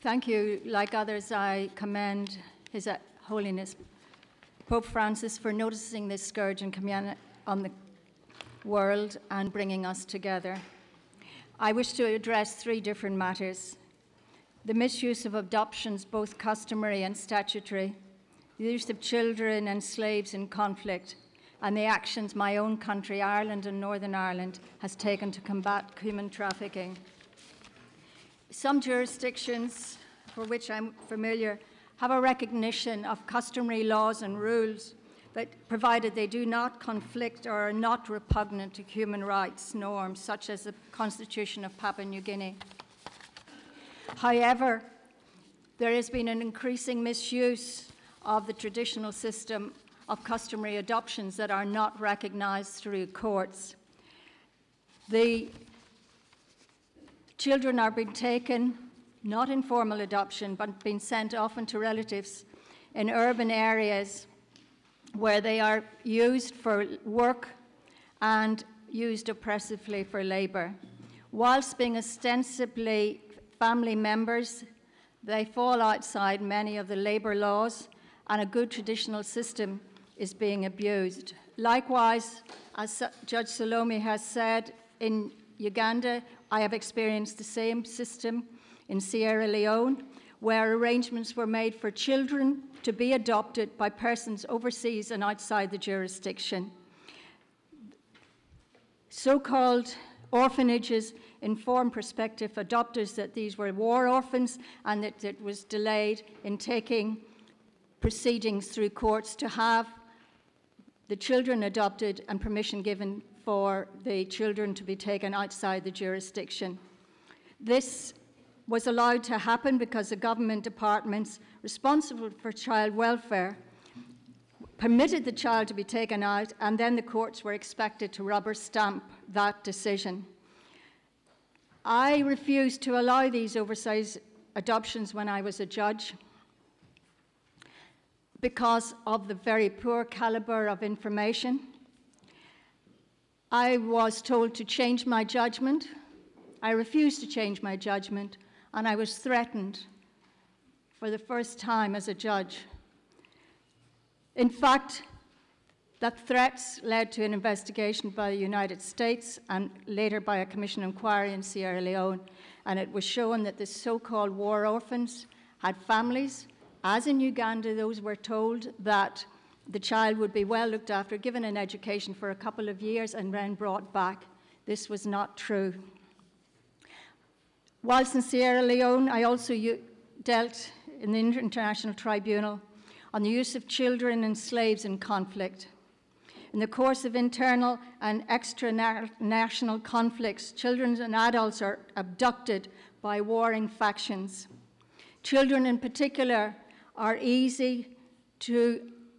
Thank you. Like others, I commend His Holiness Pope Francis for noticing this scourge on the world and bringing us together. I wish to address three different matters: the misuse of adoptions, both customary and statutory, the use of children and slaves in conflict, and the actions my own country, Ireland and Northern Ireland, has taken to combat human trafficking. Some jurisdictions, for which I'm familiar, have a recognition of customary laws and rules that, provided they do not conflict or are not repugnant to human rights norms, such as the Constitution of Papua New Guinea. However, there has been an increasing misuse of the traditional system of customary adoptions that are not recognized through courts. The children are being taken, not in formal adoption, but being sent often to relatives in urban areas where they are used for work and used oppressively for labor. Whilst being ostensibly family members, they fall outside many of the labor laws, and a good traditional system is being abused. Likewise, as Judge Salome has said, in Uganda, I have experienced the same system in Sierra Leone, where arrangements were made for children to be adopted by persons overseas and outside the jurisdiction. So-called orphanages inform prospective adopters that these were war orphans and that it was delayed in taking proceedings through courts to have the children adopted and permission given for the children to be taken outside the jurisdiction. This was allowed to happen because the government departments responsible for child welfare permitted the child to be taken out, and then the courts were expected to rubber stamp that decision. I refused to allow these oversized adoptions when I was a judge because of the very poor caliber of information. I was told to change my judgment. I refused to change my judgment, and I was threatened for the first time as a judge. In fact, that threats led to an investigation by the United States and later by a commission inquiry in Sierra Leone, and it was shown that the so-called war orphans had families. As in Uganda, those were told that the child would be well looked after, given an education for a couple of years, and then brought back. This was not true. Whilst in Sierra Leone, I also dealt in the International Tribunal on the use of children and slaves in conflict. In the course of internal and extra-national conflicts, children and adults are abducted by warring factions. Children in particular are easy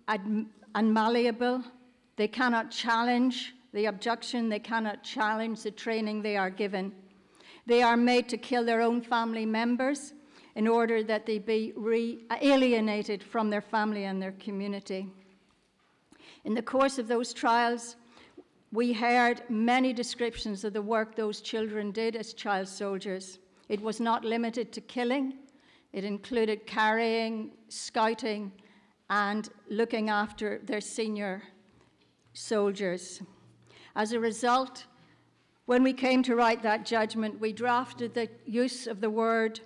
and malleable. They cannot challenge the abduction, they cannot challenge the training they are given. They are made to kill their own family members in order that they be alienated from their family and their community. In the course of those trials, we heard many descriptions of the work those children did as child soldiers. It was not limited to killing. It included carrying, scouting, and looking after their senior soldiers. As a result, when we came to write that judgment, we drafted the use of the word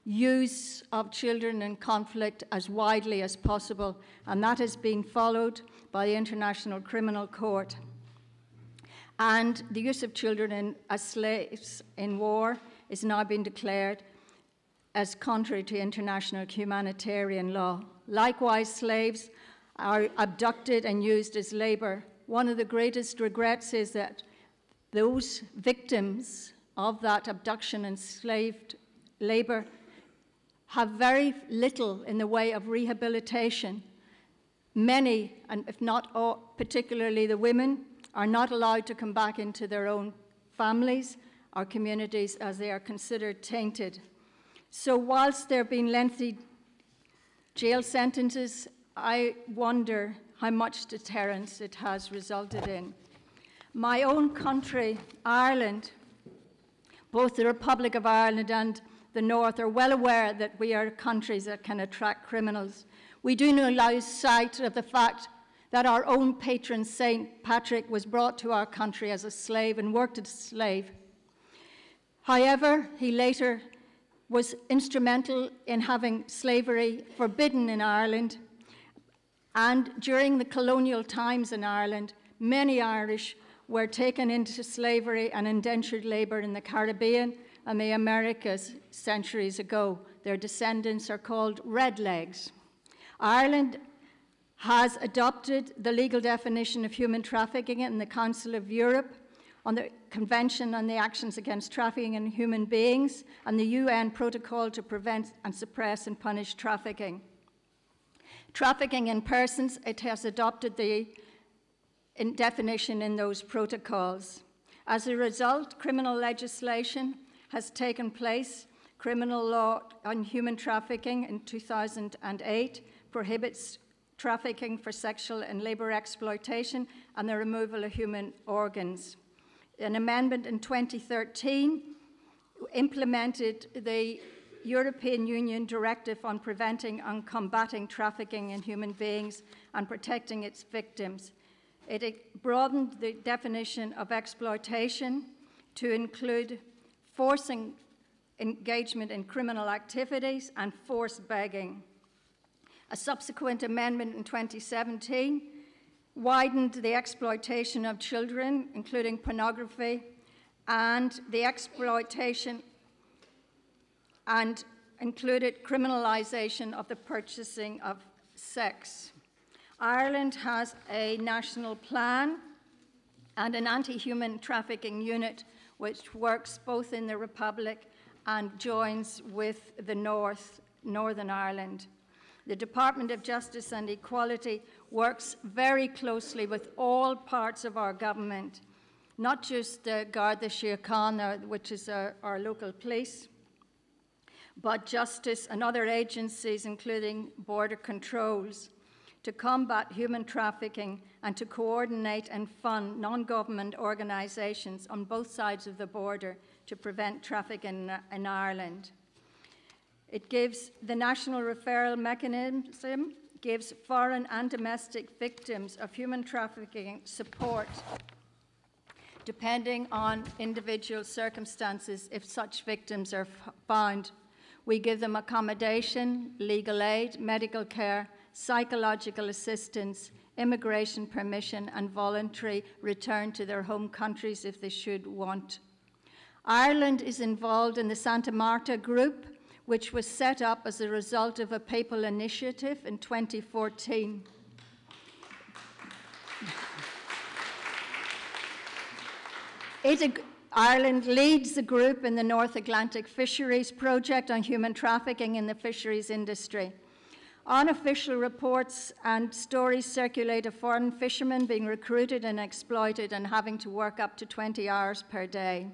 use of children in conflict as widely as possible, and that has been followed by the International Criminal Court. And the use of children as slaves in war is now being declared as contrary to international humanitarian law. Likewise, slaves are abducted and used as labor. One of the greatest regrets is that those victims of that abduction and enslaved labor have very little in the way of rehabilitation. Many, and if not all, particularly the women, are not allowed to come back into their own families or communities as they are considered tainted. So whilst there have been lengthy jail sentences, I wonder how much deterrence it has resulted in. My own country, Ireland, both the Republic of Ireland and the North are well aware that we are countries that can attract criminals. We do not lose sight of the fact that our own patron Saint Patrick was brought to our country as a slave and worked as a slave. However, he later was instrumental in having slavery forbidden in Ireland, and during the colonial times in Ireland, many Irish were taken into slavery and indentured labour in the Caribbean and the Americas centuries ago. Their descendants are called redlegs. Ireland has adopted the legal definition of human trafficking in the Council of Europe, on the Convention on the Actions Against Trafficking in Human Beings, and the UN Protocol to Prevent and Suppress and Punish Trafficking. Trafficking in persons, it has adopted the definition in those protocols. As a result, criminal legislation has taken place. Criminal law on human trafficking in 2008 prohibits trafficking for sexual and labor exploitation and the removal of human organs. An amendment in 2013 implemented the European Union Directive on Preventing and Combating Trafficking in Human Beings and Protecting its Victims. It broadened the definition of exploitation to include forcing engagement in criminal activities and forced begging. A subsequent amendment in 2017 widened the exploitation of children, including pornography, and the exploitation, and included criminalization of the purchasing of sex. Ireland has a national plan and an anti-human trafficking unit which works both in the Republic and joins with the Northern Ireland. The Department of Justice and Equality works very closely with all parts of our government, not just Garda Síochána, which is our local police, but justice and other agencies, including border controls, to combat human trafficking and to coordinate and fund non-government organisations on both sides of the border to prevent trafficking in Ireland. It gives the national referral mechanism, gives foreign and domestic victims of human trafficking support, depending on individual circumstances if such victims are found. We give them accommodation, legal aid, medical care, psychological assistance, immigration permission, and voluntary return to their home countries if they should want. Ireland is involved in the Santa Marta Group, which was set up as a result of a papal initiative in 2014. Ireland leads the group in the North Atlantic Fisheries Project on human trafficking in the fisheries industry. Unofficial reports and stories circulate of foreign fishermen being recruited and exploited and having to work up to 20 hours per day.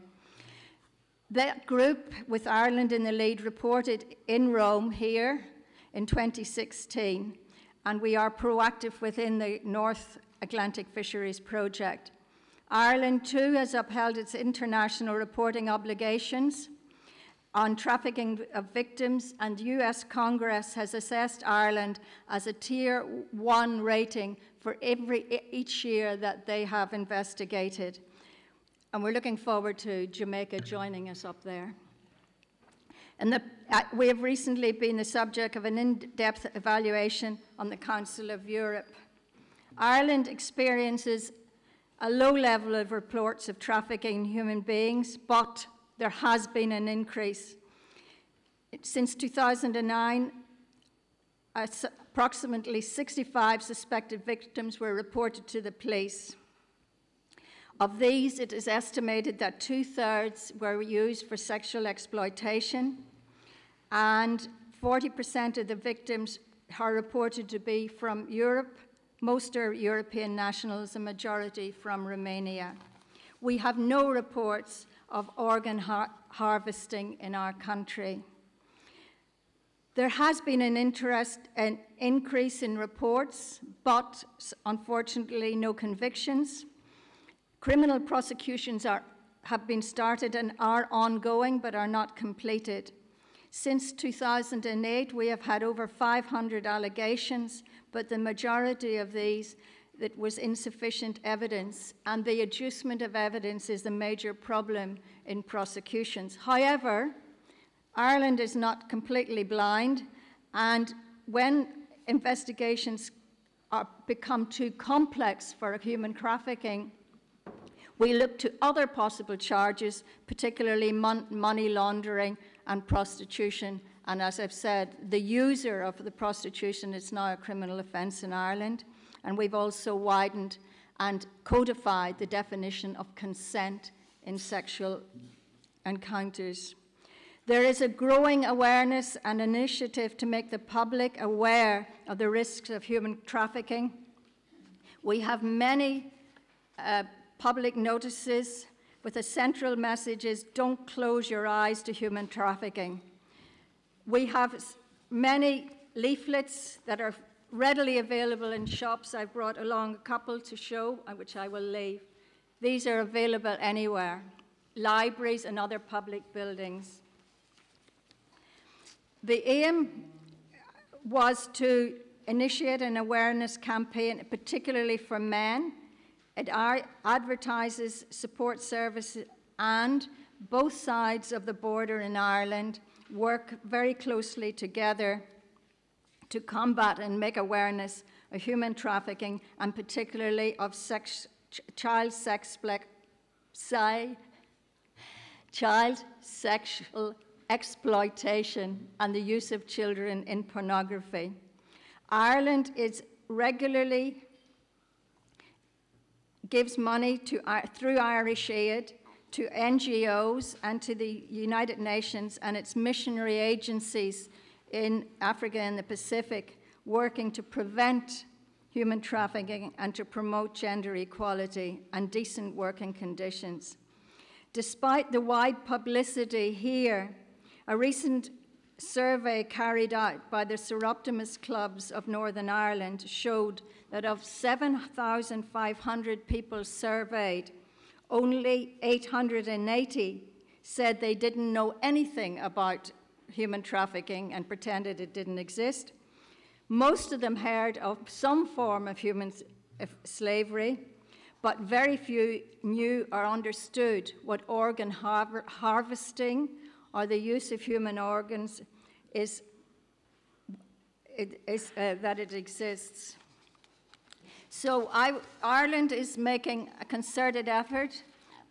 That group, with Ireland in the lead, reported in Rome here in 2016, and we are proactive within the North Atlantic Fisheries Project. Ireland, too, has upheld its international reporting obligations on trafficking of victims, and the US Congress has assessed Ireland as a Tier 1 rating for each year that they have investigated. And we're looking forward to Jamaica joining us up there. And we have recently been the subject of an in-depth evaluation on the Council of Europe. Ireland experiences a low level of reports of trafficking in human beings, but there has been an increase. Since 2009, approximately 65 suspected victims were reported to the police. Of these, it is estimated that 2/3 were used for sexual exploitation, and 40% of the victims are reported to be from Europe. Most are European nationals, a majority from Romania. We have no reports of organ harvesting in our country. There has been an increase in reports, but unfortunately no convictions. Criminal prosecutions have been started and are ongoing but are not completed. Since 2008, we have had over 500 allegations, but the majority of these, that was insufficient evidence, and the adjustment of evidence is a major problem in prosecutions. However, Ireland is not completely blind, and when investigations become too complex for human trafficking, we look to other possible charges, particularly money laundering and prostitution. And as I've said, the user of the prostitution is now a criminal offence in Ireland. And we've also widened and codified the definition of consent in sexual encounters. There is a growing awareness and initiative to make the public aware of the risks of human trafficking. We have many public notices with a central message is don't close your eyes to human trafficking. We have many leaflets that are readily available in shops. I've brought along a couple to show, which I will leave. These are available anywhere, libraries and other public buildings. The aim was to initiate an awareness campaign, particularly for men. It advertises support services, and both sides of the border in Ireland work very closely together to combat and make awareness of human trafficking, and particularly of child sexual exploitation and the use of children in pornography. Ireland is regularly gives money through Irish Aid to NGOs and to the United Nations and its missionary agencies in Africa and the Pacific, working to prevent human trafficking and to promote gender equality and decent working conditions. Despite the wide publicity here, a recent survey carried out by the Seroptimus clubs of Northern Ireland showed that of 7,500 people surveyed, only 880 said they didn't know anything about human trafficking and pretended it didn't exist. Most of them heard of some form of human slavery, but very few knew or understood what organ harvesting or the use of human organs is that it exists. So Ireland is making a concerted effort,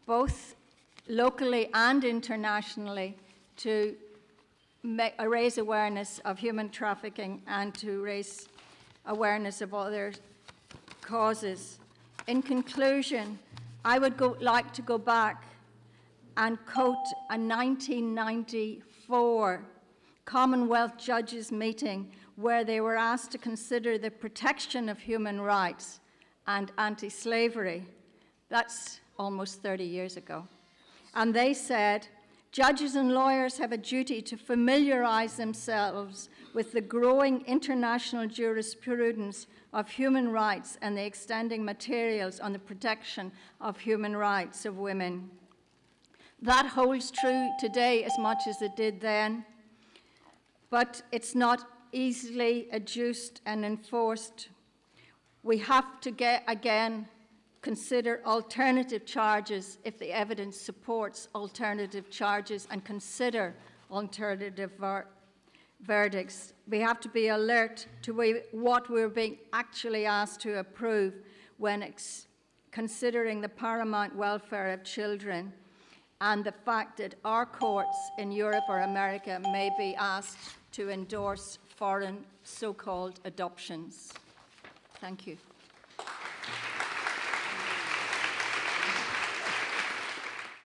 both locally and internationally, to raise awareness of human trafficking and to raise awareness of other causes. In conclusion, I would like to go back and quote a 1994 Commonwealth Judges meeting where they were asked to consider the protection of human rights and anti-slavery. That's almost 30 years ago. And they said, judges and lawyers have a duty to familiarize themselves with the growing international jurisprudence of human rights and the extending materials on the protection of human rights of women. That holds true today as much as it did then, but it's not easily adjusted and enforced. We have to consider alternative charges if the evidence supports alternative charges and consider alternative verdicts. We have to be alert to what we're being actually asked to approve when considering the paramount welfare of children and the fact that our courts in Europe or America may be asked to endorse foreign so-called adoptions. Thank you.